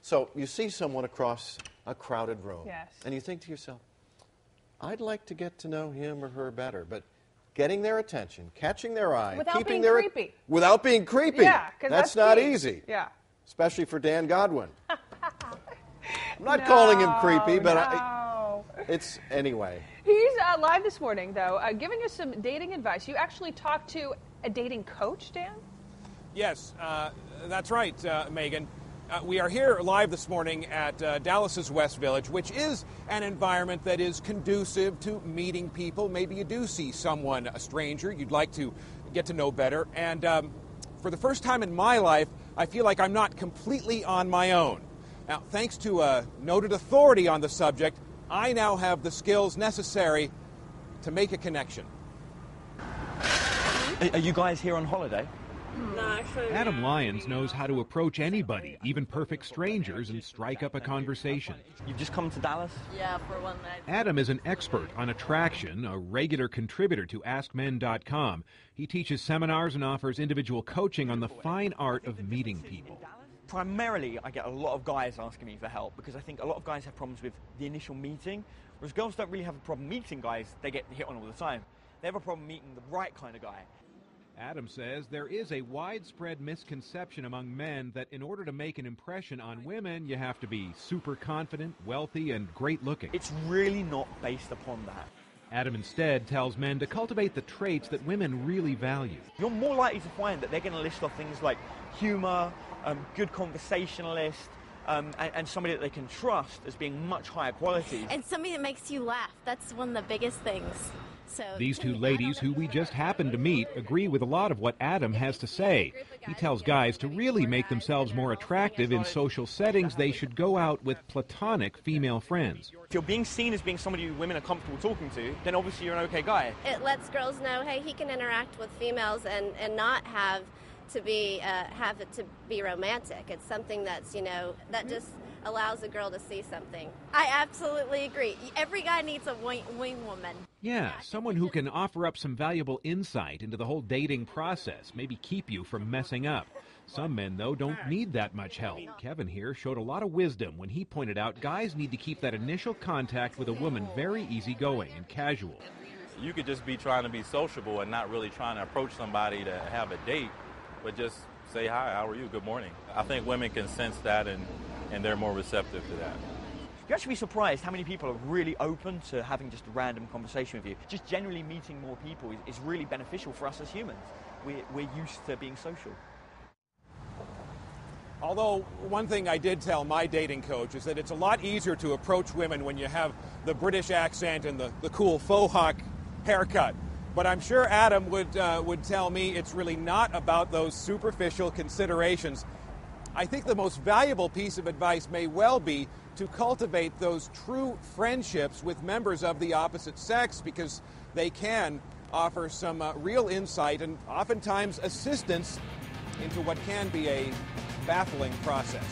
So you see someone across a crowded room, Yes. and you think to yourself, I'd like to get to know him or her better, but getting their attention, catching their eye, Without keeping being their creepy. without being creepy. Yeah, 'cause that's that's not key. easy. Yeah. Especially for Dan Godwin. I'm not calling him creepy, but it's anyway. He's live this morning, though, giving us some dating advice. You actually talked to a dating coach, Dan? Yes, that's right, Megan. We are here live this morning at Dallas's West Village, which is an environment that is conducive to meeting people. Maybe you do see someone, a stranger, you'd like to get to know better. And for the first time in my life, I feel like I'm not completely on my own. Now, thanks to a noted authority on the subject, I now have the skills necessary to make a connection. Are you guys here on holiday? No, actually. Adam Lyons knows how to approach anybody, even perfect strangers, and strike up a conversation. You've just come to Dallas? Yeah, for one night. Adam is an expert on attraction, a regular contributor to AskMen.com. He teaches seminars and offers individual coaching on the fine art of meeting people. Primarily, I get a lot of guys asking me for help because I think a lot of guys have problems with the initial meeting, whereas girls don't really have a problem meeting guys. They get hit on all the time. They have a problem meeting the right kind of guy. Adam says there is a widespread misconception among men that in order to make an impression on women, you have to be super confident, wealthy, and great looking. It's really not based upon that. Adam instead tells men to cultivate the traits that women really value. You're more likely to find that they're going to list off things like humor, good conversationalist, and somebody that they can trust as being much higher quality. And somebody that makes you laugh. That's one of the biggest things. So These two ladies, who we just happened to meet, agree with a lot of what Adam has to say. He tells guys to really make themselves more attractive in social settings, they should go out with platonic female friends. If you're being seen as being somebody who women are comfortable talking to, then obviously you're an okay guy. it lets girls know, hey, he can interact with females and not have to be have it to be romantic. It's something that's, that just allows a girl to see something. I absolutely agree. Every guy needs a wing woman. Yeah, someone who can offer up some valuable insight into the whole dating process, maybe keep you from messing up. Some men, though, don't need that much help. Kevin here showed a lot of wisdom when he pointed out guys need to keep that initial contact with a woman very easygoing and casual. You could just be trying to be sociable and not really trying to approach somebody to have a date, but just say, hi, how are you, good morning. I think women can sense that and they're more receptive to that. You'll actually be surprised how many people are really open to having just a random conversation with you. Just generally meeting more people is really beneficial for us as humans. We're used to being social. Although one thing I did tell my dating coach is that it's a lot easier to approach women when you have the British accent and the cool faux hawk haircut. But I'm sure Adam would tell me it's really not about those superficial considerations. I think the most valuable piece of advice may well be to cultivate those true friendships with members of the opposite sex, because they can offer some real insight and oftentimes assistance into what can be a baffling process.